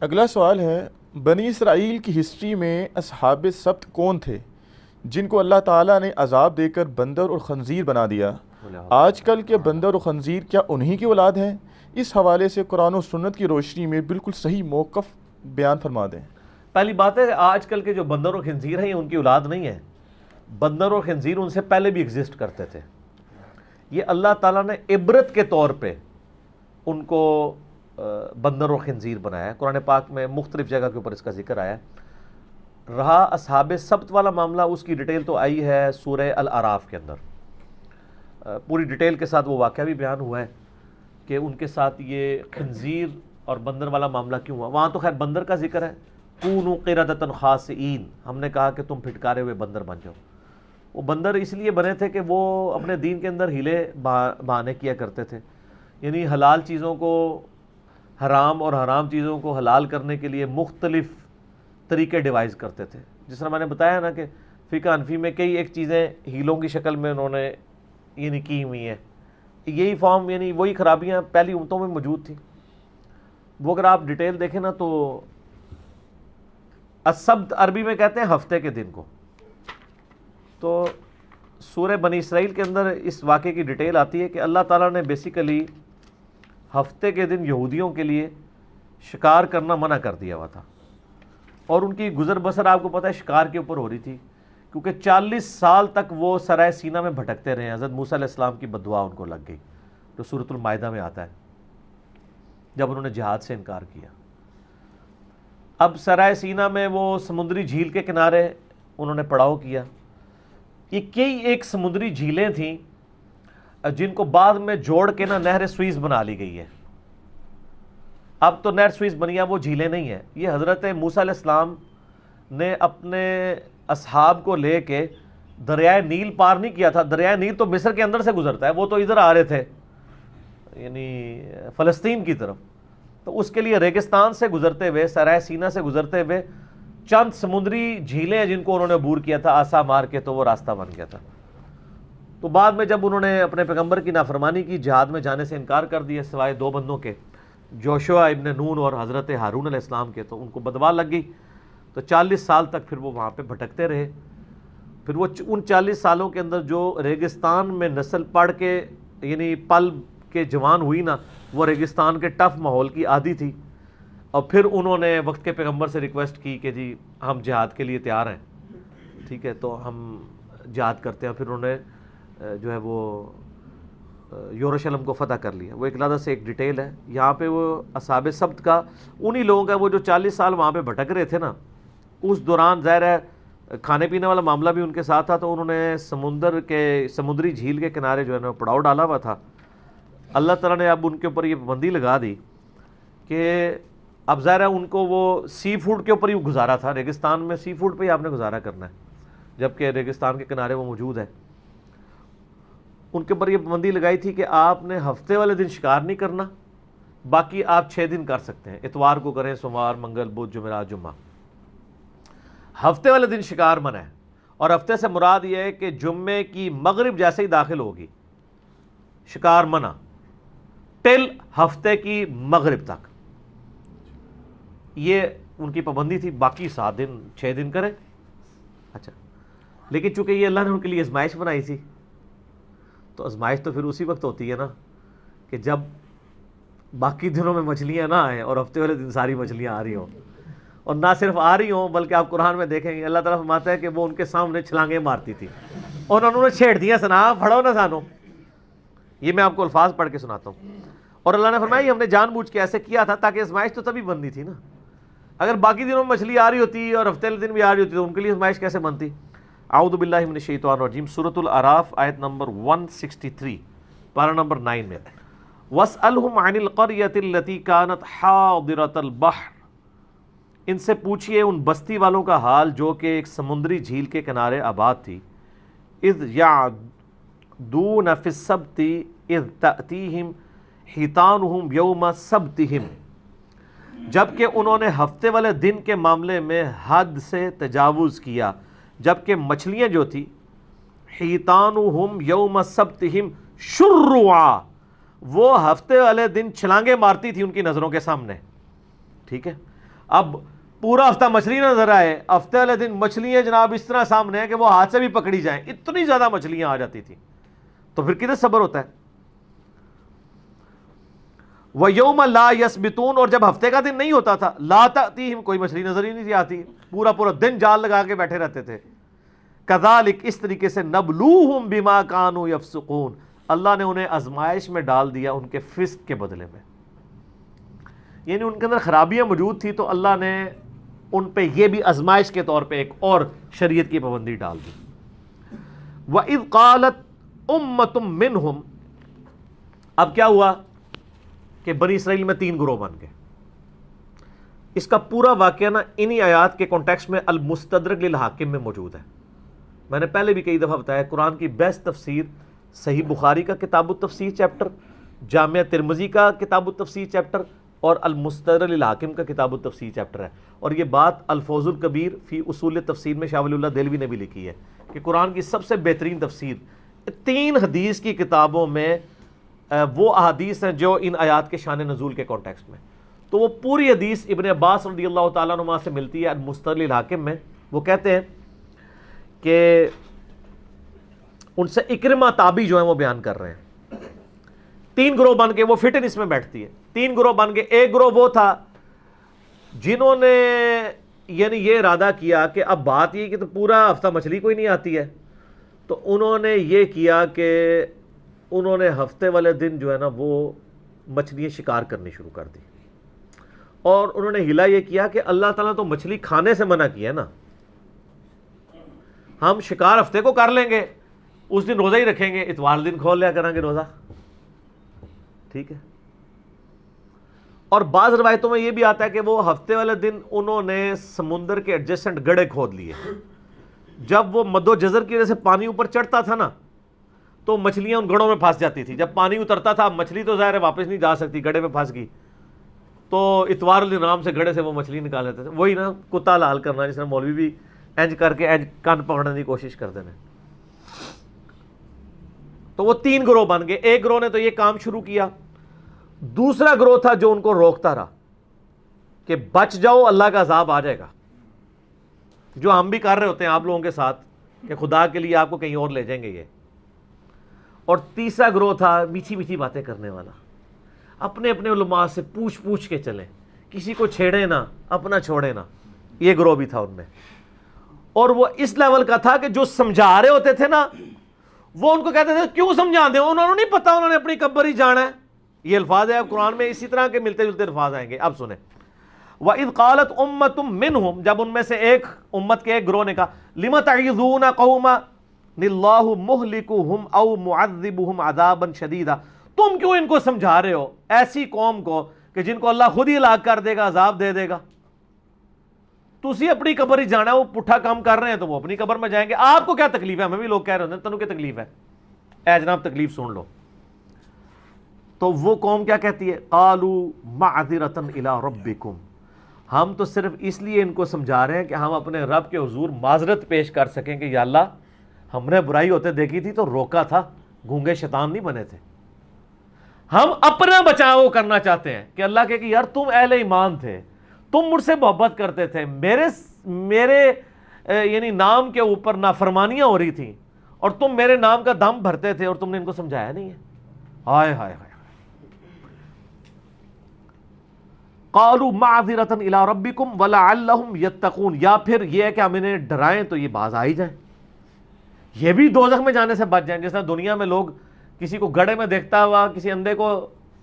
اگلا سوال ہے، بنی اسرائیل کی ہسٹری میں اصحاب سبت کون تھے جن کو اللہ تعالیٰ نے عذاب دے کر بندر اور خنزیر بنا دیا؟ آج کل کے بندر اور خنزیر کیا انہی کی اولاد ہیں؟ اس حوالے سے قرآن و سنت کی روشنی میں بالکل صحیح موقف بیان فرما دیں۔ پہلی بات ہے آج کل کے جو بندر اور خنزیر ہیں یہ ان کی اولاد نہیں ہے، بندر اور خنزیر ان سے پہلے بھی ایگزسٹ کرتے تھے۔ یہ اللہ تعالیٰ نے عبرت کے طور پہ ان کو بندر اور خنزیر بنایا ہے۔ قرآن پاک میں مختلف جگہ کے اوپر اس کا ذکر آیا ہے۔ رہا اصحاب سبت والا معاملہ، اس کی ڈیٹیل تو آئی ہے سورہ الاعراف کے اندر، پوری ڈیٹیل کے ساتھ وہ واقعہ بھی بیان ہوا ہے کہ ان کے ساتھ یہ خنزیر اور بندر والا معاملہ کیوں ہوا۔ وہاں تو خیر بندر کا ذکر ہے، کونوا قردۃ خاسئین، ہم نے کہا کہ تم پھٹکارے ہوئے بندر بن جاؤ۔ وہ بندر اس لیے بنے تھے کہ وہ اپنے دین کے اندر ہیلے بہانے کیا کرتے تھے، یعنی حلال چیزوں کو حرام اور حرام چیزوں کو حلال کرنے کے لیے مختلف طریقے ڈیوائز کرتے تھے۔ جس طرح میں نے بتایا نا کہ فقہ حنفی میں کئی ایک چیزیں ہیلوں کی شکل میں انہوں نے یعنی کی ہوئی ہیں، یہی فارم یعنی وہی خرابیاں پہلی امتوں میں موجود تھیں۔ وہ اگر آپ ڈیٹیل دیکھیں نا تو السبت عربی میں کہتے ہیں ہفتے کے دن کو۔ تو سورہ بنی اسرائیل کے اندر اس واقعے کی ڈیٹیل آتی ہے کہ اللہ تعالیٰ نے بیسیکلی ہفتے کے دن یہودیوں کے لیے شکار کرنا منع کر دیا ہوا تھا، اور ان کی گزر بسر آپ کو پتہ ہے شکار کے اوپر ہو رہی تھی، کیونکہ 40 سال تک وہ سرائے سینا میں بھٹکتے رہے۔ حضرت موسیٰ علیہ السلام کی بددعا ان کو لگ گئی، جو سورۃ المائدہ میں آتا ہے، جب انہوں نے جہاد سے انکار کیا۔ اب سرائے سینا میں وہ سمندری جھیل کے کنارے انہوں نے پڑاؤ کیا۔ یہ کئی ایک سمندری جھیلیں تھیں جن کو بعد میں جوڑ کے نا نہر سوئز بنا لی گئی ہے۔ اب تو نہر سوئز بنی ہے، وہ جھیلیں نہیں ہیں۔ یہ حضرت موسیٰ علیہ السلام نے اپنے اصحاب کو لے کے دریائے نیل پار نہیں کیا تھا۔ دریائے نیل تو مصر کے اندر سے گزرتا ہے، وہ تو ادھر آ رہے تھے یعنی فلسطین کی طرف، تو اس کے لیے ریگستان سے گزرتے ہوئے، سرائے سینا سے گزرتے ہوئے چند سمندری جھیلیں جن کو انہوں نے عبور کیا تھا آسا مار کے، تو وہ راستہ بن گیا تھا۔ تو بعد میں جب انہوں نے اپنے پیغمبر کی نافرمانی کی، جہاد میں جانے سے انکار کر دیا سوائے 2 بندوں کے، جوشوا ابن نون اور حضرت ہارون علیہ السلام کے، تو ان کو بدوا لگ گئی۔ تو 40 سال تک پھر وہ وہاں پہ بھٹکتے رہے۔ پھر وہ ان 40 سالوں کے اندر جو ریگستان میں نسل پڑھ کے یعنی پل کے جوان ہوئی نا، وہ ریگستان کے ٹف ماحول کی عادی تھی، اور پھر انہوں نے وقت کے پیغمبر سے ریکویسٹ کی کہ جی ہم جہاد کے لیے تیار ہیں، ٹھیک ہے تو ہم جہاد کرتے ہیں۔ پھر انہوں نے جو ہے وہ یروشلم کو فتح کر لیا۔ وہ ایک علیحدہ سے ایک ڈیٹیل ہے یہاں پہ۔ وہ اصحاب سبت کا انہی لوگوں کا، وہ جو 40 سال وہاں پہ بھٹک رہے تھے نا، اس دوران ظاہر ہے کھانے پینے والا معاملہ بھی ان کے ساتھ تھا، تو انہوں نے سمندری جھیل کے کنارے جو ہے نا پڑاؤ ڈالا ہوا تھا۔ اللہ تعالیٰ نے اب ان کے اوپر یہ پابندی لگا دی کہ اب ظاہر ہے ان کو وہ سی فوڈ کے اوپر ہی گزارا تھا، ریگستان میں سی فوڈ پہ ہی آپ نے گزارا کرنا ہے، جبکہ ریگستان کے کنارے وہ موجود ہے۔ ان کے اوپر یہ پابندی لگائی تھی کہ آپ نے ہفتے والے دن شکار نہیں کرنا، باقی آپ 6 دن کر سکتے ہیں، اتوار کو کریں، سوموار، منگل، بدھ، جمعرات، جمعہ۔ ہفتے والے دن شکار منع ہے، اور ہفتے سے مراد یہ ہے کہ جمعے کی مغرب جیسے ہی داخل ہوگی شکار منع ٹل ہفتے کی مغرب تک، یہ ان کی پابندی تھی۔ باقی 7 دن 6 دن کریں۔ اچھا، لیکن چونکہ یہ اللہ نے ان کے لیے آزمائش بنائی تھی، تو آزمائش تو پھر اسی وقت ہوتی ہے نا کہ جب باقی دنوں میں مچھلیاں نہ آئیں اور ہفتے والے دن ساری مچھلیاں آ رہی ہوں، اور نہ صرف آ رہی ہوں بلکہ آپ قرآن میں دیکھیں گے اللہ تعالیٰ فرماتا ہے کہ وہ ان کے سامنے چھلانگیں مارتی تھی، اور انہوں نے چھیڑ دیا، سنا پڑھو نہ سانو۔ یہ میں آپ کو الفاظ پڑھ کے سناتا ہوں۔ اور اللہ نے فرمایا یہ ہم نے جان بوجھ کے ایسے کیا تھا تاکہ آزمائش تو تبھی بننی تھی نا، اگر باقی دنوں میں مچھلی آ رہی ہوتی اور ہفتے والے دن بھی آ رہی ہوتی تو ان کے لیے آزمائش کیسے بنتی؟ اعوذ باللہ من الشیطان الرجیم، سورۃ الاعراف آیت نمبر 163، پارہ نمبر 9 میں، وَاسْأَلْهُمْ عَنِ الْقَرْيَةِ الَّتِي كَانَتْ حَاضِرَةَ الْبَحْرِ، ان سے پوچھئے ان بستی والوں کا حال جو کہ ایک سمندری جھیل کے کنارے آباد تھی، اذ یعدون فی السبت اذ تأتیہم حیتانہم یوم سبتہم، جبکہ انہوں نے ہفتے والے دن کے معاملے میں حد سے تجاوز کیا، جبکہ مچھلیاں جو تھی حیتانہم یوم سبتہم شرعا، وہ ہفتے والے دن چھلانگیں مارتی تھی ان کی نظروں کے سامنے، ٹھیک ہے۔ اب پورا ہفتہ مچھلی نظر آئے، ہفتے والے دن مچھلیاں جناب اس طرح سامنے ہیں کہ وہ ہاتھ سے بھی پکڑی جائیں، اتنی زیادہ مچھلیاں آ جاتی تھیں، تو پھر کدھر صبر ہوتا ہے؟ وَيَوْمَ لَا يَسْبِتُونَ، اور جب ہفتے کا دن نہیں ہوتا تھا، لا تأتیہم، کوئی مچھلی نظر ہی نہیں آتی، پورا دن جال لگا کے بیٹھے رہتے تھے۔ کذالک، اس طریقے سے، نبلوہم بما کانوا یفسقون، اللہ نے انہیں آزمائش میں ڈال دیا ان کے فسق کے بدلے میں، یعنی ان کے اندر خرابیاں موجود تھی تو اللہ نے ان پہ یہ بھی آزمائش کے طور پہ ایک اور شریعت کی پابندی ڈال دی۔ وَإِذْ قَالَتْ أُمَّةٌ مِّنْهُمْ، اب کیا ہوا کہ بنی اسرائیل میں 3 گروہ بن گئے۔ اس کا پورا واقعہ نا انہی آیات کے کانٹیکسٹ میں المستدرک للحاکم میں موجود ہے۔ میں نے پہلے بھی کئی دفعہ بتایا، قرآن کی بیسٹ تفسیر صحیح بخاری کا کتاب التفسیر چیپٹر، جامعہ ترمذی کا کتاب التفسیر چیپٹر، اور المستدرک للحاکم کا کتاب التفسیر چیپٹر ہے۔ اور یہ بات الفوز الکبیر فی اصول تفسیر میں شاہ ولی اللہ دہلوی نے بھی لکھی ہے کہ قرآن کی سب سے بہترین تفسیر 3 حدیث کی کتابوں میں وہ احادیث ہیں جو ان آیات کے شان نزول کے کانٹیکسٹ میں، تو وہ پوری حدیث ابن عباس رضی اللہ تعالیٰ عنہ سے ملتی ہے المستدرک للحاکم میں۔ وہ کہتے ہیں کہ ان سے اکرمہ تابعی جو ہیں وہ بیان کر رہے ہیں، 3 گروہ بن کے، وہ فٹن اس میں بیٹھتی ہے، 3 گروہ بن کے۔ ایک گروہ وہ تھا جنہوں نے یعنی یہ ارادہ کیا کہ اب بات یہ کہ تو پورا ہفتہ مچھلی کوئی نہیں آتی ہے، تو انہوں نے یہ کیا کہ انہوں نے ہفتے والے دن جو ہے نا وہ مچھلیاں شکار کرنی شروع کر دی، اور انہوں نے ہلا یہ کیا کہ اللہ تعالیٰ تو مچھلی کھانے سے منع کیا ہے نا، ہم شکار ہفتے کو کر لیں گے، اس دن روزہ ہی رکھیں گے، اتوار دن کھول لیا کریں گے روزہ، ٹھیک ہے۔ اور بعض روایتوں میں یہ بھی آتا ہے کہ وہ ہفتے والے دن انہوں نے سمندر کے ایڈجسٹنٹ گڑھے کھود لیے، جب وہ مد و جزر کی وجہ سے پانی اوپر چڑھتا تھا نا تو مچھلیاں ان گڑھوں میں پھنس جاتی تھی، جب پانی اترتا تھا مچھلی تو ظاہر ہے واپس نہیں جا سکتی، گڑھے میں پھنس گئی، تو اتوار الدین آرام سے گڑھے سے وہ مچھلی نکال لیتے تھے، وہی نا کتا لال کرنا، جس طرح مولوی بھی اینج کر کے اینج کان پکڑنے کی کوشش کرتے ہیں۔ تو وہ 3 گروہ بن گئے، ایک گروہ نے تو یہ کام شروع کیا، دوسرا گروہ تھا جو ان کو روکتا رہا کہ بچ جاؤ اللہ کا عذاب آ جائے گا، جو ہم بھی کر رہے ہوتے ہیں آپ لوگوں کے ساتھ کہ خدا کے لیے آپ کو کہیں اور لے جائیں گے یہ۔ اور تیسرا گروہ تھا میٹھی میٹھی باتیں کرنے والا، اپنے اپنے علماء سے پوچھ کے چلیں، کسی کو چھیڑے نہ، اپنا چھوڑے نہ، یہ گروہ بھی تھا ان میں۔ اور وہ اس لیول کا تھا کہ جو سمجھا رہے ہوتے تھے نا وہ ان کو کہتے تھے کیوں سمجھا دیں، انہوں نے نہیں پتا، انہوں نے اپنی قبر ہی جانا ہے۔ یہ الفاظ ہے قرآن میں، اسی طرح کے ملتے جلتے الفاظ آئیں گے، اب سنیں۔ وَإِذْ قَالَتْ أُمَّةٌ مِّنْهُمْ، جب ان میں سے ایک امت کے ایک گروہ نے کہا، لِمَ تَعِظُونَ قَوْمًا اللَّهُ مُهْلِكُهُمْ أَوْ مُعَذِّبُهُمْ عَذَابًا شَدِيدًا، تم کیوں ان کو سمجھا رہے ہو، ایسی قوم کو کہ جن کو اللہ خود ہی ہلاک کر دے گا، عذاب دے دے گا، تسی اپنی قبر ہی جانا ہے، وہ پٹھا کام کر رہے ہیں تو وہ اپنی قبر میں جائیں گے، آپ کو کیا تکلیف ہے؟ ہمیں بھی لوگ کہہ رہے ہیں تنوں کی تکلیف ہے، اے جناب تکلیف سن لو۔ تو وہ قوم کیا کہتی ہے، قالوا معذرۃ الی ربکم، ہم تو صرف اس لیے ان کو سمجھا رہے ہیں کہ ہم اپنے رب کے حضور معذرت پیش کر سکیں کہ یا اللہ ہم نے برائی ہوتے دیکھی تھی تو روکا تھا، گونگے شیطان نہیں بنے تھے، ہم اپنا بچاؤ کرنا چاہتے ہیں کہ اللہ کہ یار تم اہل ایمان تھے، تم مجھ سے محبت کرتے تھے، میرے یعنی نام کے اوپر نافرمانیاں ہو رہی تھیں اور تم میرے نام کا دم بھرتے تھے اور تم نے ان کو سمجھایا نہیں ہے۔ ہائے ہائے ہائے، قالوا معذرۃ الی ربکم ولعلہم یتقون، یا پھر یہ ہے کہ ہم انہیں ڈرائیں تو یہ باز آ ہی جائیں، یہ بھی دوزخ میں جانے سے بچ جائیں۔ جس طرح دنیا میں لوگ کسی کو گڑھے میں دیکھتا ہوا کسی اندھے کو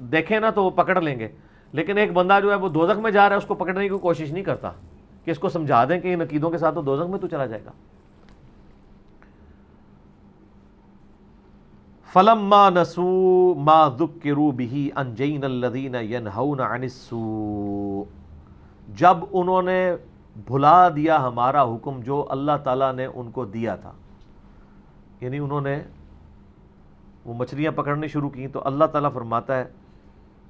دیکھیں نا تو وہ پکڑ لیں گے، لیکن ایک بندہ جو ہے وہ دوزخ میں جا رہا ہے اس کو پکڑنے کی کوشش نہیں کرتا کہ اس کو سمجھا دیں کہ ان عقیدوں کے ساتھ تو دوزخ میں تو چلا جائے گا۔ فَلَمَّا نَسُوا مَا ذُكِّرُوا بِهِ أَنجَيْنَا الَّذِينَ يَنْهَوْنَ عَنِ السُّوءِ، جب انہوں نے بھلا دیا ہمارا حکم جو اللہ تعالیٰ نے ان کو دیا تھا، یعنی انہوں نے وہ مچھلیاں پکڑنی شروع کی، تو اللہ تعالیٰ فرماتا ہے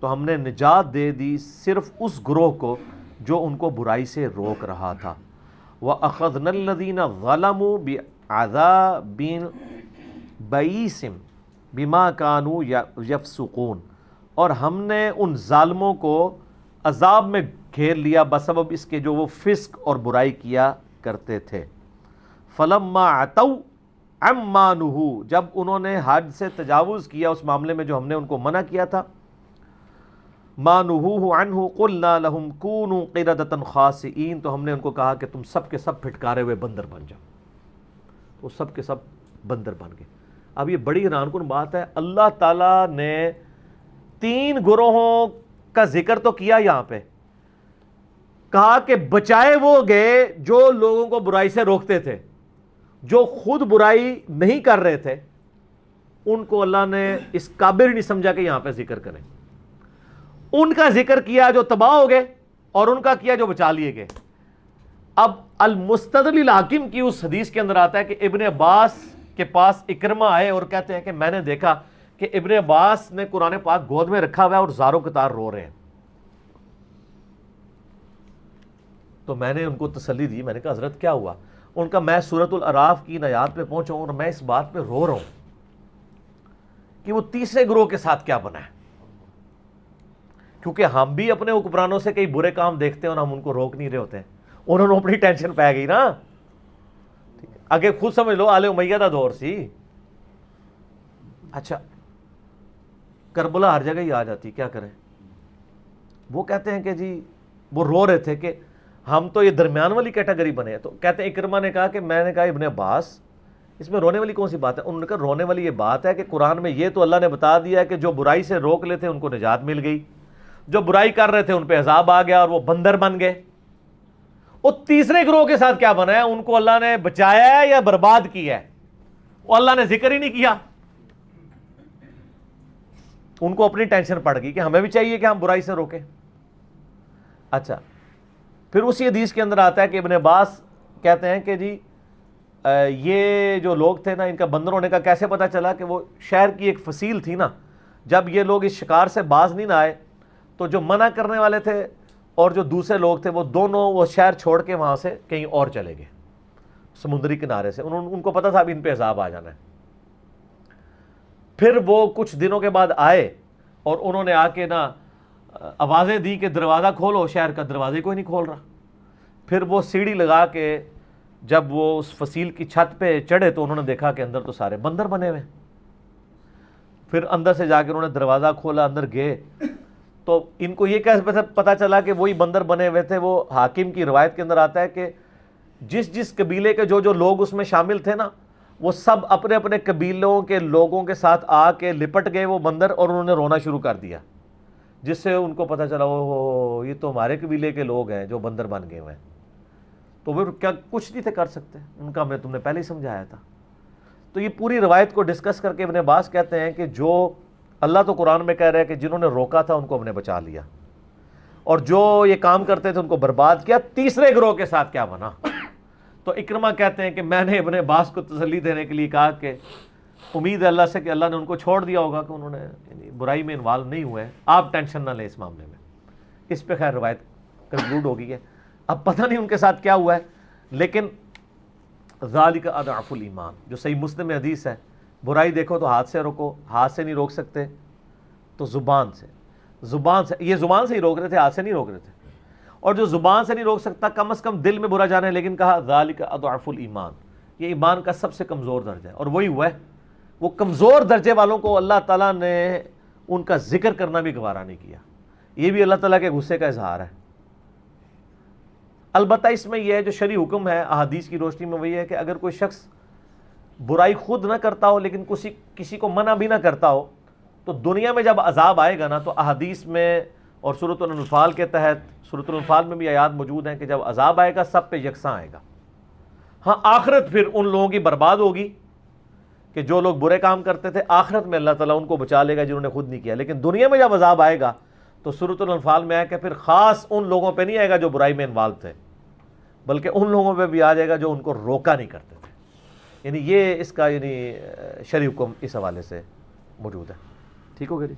تو ہم نے نجات دے دی صرف اس گروہ کو جو ان کو برائی سے روک رہا تھا۔ وَأَخَذْنَا الَّذِينَ ظَلَمُوا بِعَذَابٍ بَئِيسٍ بِمَا كَانُوا يَفْسُقُونَ، اور ہم نے ان ظالموں کو عذاب میں گھیر لیا بسبب اس کے جو وہ فسق اور برائی کیا کرتے تھے. فلما عتوا عما نہوا، جب انہوں نے حد سے تجاوز کیا اس معاملے میں جو ہم نے ان کو منع کیا تھا، ما نہوا عنہ قلنا لهم كونوا قردة خاسئین، تو ہم نے ان کو کہا کہ تم سب کے سب پھٹکارے ہوئے بندر بن جاؤ. تو سب کے سب بندر بن گئے. اب یہ بڑی حیران کن بات ہے، اللہ تعالیٰ نے 3 گروہوں کا ذکر تو کیا یہاں پہ، کہا کہ بچائے وہ گئے جو لوگوں کو برائی سے روکتے تھے، جو خود برائی نہیں کر رہے تھے ان کو اللہ نے اس قابل نہیں سمجھا کہ یہاں پہ ذکر کریں. ان کا ذکر کیا جو تباہ ہو گئے، اور ان کا کیا جو بچا لیے گئے. اب المستدل الحاکم کی اس حدیث کے اندر آتا ہے کہ ابن عباس کے پاس اکرمہ آئے اور کہتے ہیں کہ میں نے دیکھا کہ ابن عباس نے قرآن پاک گود میں رکھا ہوا ہے اور زاروں قطار رو رہے ہیں. تو میں نے ان کو تسلی دی، میں نے کہا حضرت کیا ہوا؟ ان کا میں سورۃ الاعراف کی آیات پہ پہنچا ہوں اور میں اس بات پہ رو رہا ہوں کہ وہ تیسرے گروہ کے ساتھ کیا بنا ہے. کیونکہ ہم بھی اپنے حکمرانوں سے کئی برے کام دیکھتے ہیں اور ہم ان کو روک نہیں رہے ہوتے ہیں. انہوں نے اپنی ٹینشن پہ گئی نا، آگے خود سمجھ لو آل امیہ دا دور سی. اچھا کربلا ہر جگہ ہی آ جاتی، کیا کریں؟ وہ کہتے ہیں کہ جی وہ رو رہے تھے کہ ہم تو یہ درمیان والی کیٹیگری بنے ہیں. تو کہتے ہیں اکرمہ نے کہا کہ میں نے کہا ابن عباس اس میں رونے والی کون سی بات ہے؟ انہوں نے کہا رونے والی یہ بات ہے کہ قرآن میں یہ تو اللہ نے بتا دیا ہے کہ جو برائی سے روک لیتے ان کو نجات مل گئی، جو برائی کر رہے تھے ان پہ عذاب آ گیا اور وہ بندر بن گئے. وہ تیسرے گروہ کے ساتھ کیا بنا ہے؟ ان کو اللہ نے بچایا ہے یا برباد کیا ہے؟ وہ اللہ نے ذکر ہی نہیں کیا. ان کو اپنی ٹینشن پڑ گئی کہ ہمیں بھی چاہیے کہ ہم برائی سے روکیں. اچھا پھر اسی حدیث کے اندر آتا ہے کہ ابن عباس کہتے ہیں کہ جی یہ جو لوگ تھے نا، ان کا بندر ہونے کا کیسے پتہ چلا؟ کہ وہ شہر کی ایک فصیل تھی نا، جب یہ لوگ اس شکار سے باز نہیں نہ آئے تو جو منع کرنے والے تھے اور جو دوسرے لوگ تھے وہ دونوں وہ شہر چھوڑ کے وہاں سے کہیں اور چلے گئے سمندری کنارے سے. ان کو پتا تھا اب ان پہ عذاب آ جانا ہے. پھر وہ کچھ دنوں کے بعد آئے اور انہوں نے آ کے نا آوازیں دی کہ دروازہ کھولو، شہر کا دروازے کوئی نہیں کھول رہا. پھر وہ سیڑھی لگا کے جب وہ اس فصیل کی چھت پہ چڑھے تو انہوں نے دیکھا کہ اندر تو سارے بندر بنے ہوئے. پھر اندر سے جا کے انہوں نے دروازہ کھولا، اندر گئے تو ان کو یہ کیسے پتہ چلا کہ وہی بندر بنے ہوئے تھے؟ وہ حاکم کی روایت کے اندر آتا ہے کہ جس قبیلے کے جو لوگ اس میں شامل تھے نا، وہ سب اپنے اپنے قبیلوں کے لوگوں کے ساتھ آ کے لپٹ گئے وہ بندر، اور انہوں نے رونا شروع کر دیا، جس سے ان کو پتہ چلا وہ یہ تو ہمارے قبیلے کے لوگ ہیں جو بندر بن گئے ہوئے ہیں. تو وہ کیا کچھ نہیں تھے کر سکتے، ان کا میں تم نے پہلے ہی سمجھایا تھا. تو یہ پوری روایت کو ڈسکس کر کے ابن عباس کہتے ہیں کہ جو اللہ تو قرآن میں کہہ رہے ہیں کہ جنہوں نے روکا تھا ان کو ہم نے بچا لیا، اور جو یہ کام کرتے تھے ان کو برباد کیا. تیسرے گروہ کے ساتھ کیا بنا؟ تو اکرمہ کہتے ہیں کہ میں نے ابن عباس کو تسلی دینے کے لیے کہا کہ امید ہے اللہ سے کہ اللہ نے ان کو چھوڑ دیا ہوگا کہ انہوں نے یعنی برائی میں انوالو نہیں ہوئے ہیں، آپ ٹینشن نہ لیں اس معاملے میں. اس پہ خیر روایت کنکلوڈ ہو گئی ہے. اب پتہ نہیں ان کے ساتھ کیا ہوا ہے، لیکن ذالک اضعف الایمان، جو صحیح مسلم میں حدیث ہے، برائی دیکھو تو ہاتھ سے روکو، ہاتھ سے نہیں روک سکتے تو زبان سے یہ زبان سے ہی روک رہے تھے، ہاتھ سے نہیں روک رہے تھے. اور جو زبان سے نہیں روک سکتا کم از کم دل میں برا جانے، لیکن کہا ذالک اضعف الایمان، یہ ایمان کا سب سے کمزور درجہ ہے. اور وہی ہوا ہے، وہ کمزور درجے والوں کو اللہ تعالیٰ نے ان کا ذکر کرنا بھی گوارا نہیں کیا. یہ بھی اللہ تعالیٰ کے غصے کا اظہار ہے. البتہ اس میں یہ ہے جو شرعی حکم ہے احادیث کی روشنی میں، وہی ہے کہ اگر کوئی شخص برائی خود نہ کرتا ہو لیکن کسی کو منع بھی نہ کرتا ہو، تو دنیا میں جب عذاب آئے گا نا، تو احادیث میں اور سورۃ الانفال کے تحت، سورۃ الانفال میں بھی آیات موجود ہیں کہ جب عذاب آئے گا سب پہ یکساں آئے گا. ہاں آخرت پھر ان لوگوں کی برباد ہوگی کہ جو لوگ برے کام کرتے تھے، آخرت میں اللہ تعالیٰ ان کو بچا لے گا جنہوں نے خود نہیں کیا. لیکن دنیا میں جب عذاب آئے گا تو سورۃ الانفال میں آیا کہ پھر خاص ان لوگوں پہ نہیں آئے گا جو برائی میں انوالو تھے، بلکہ ان لوگوں پہ بھی آ جائے گا جو ان کو روکا نہیں کرتے تھے. یعنی یہ اس کا یعنی شرعی حکم اس حوالے سے موجود ہے. ٹھیک ہو گیا جی؟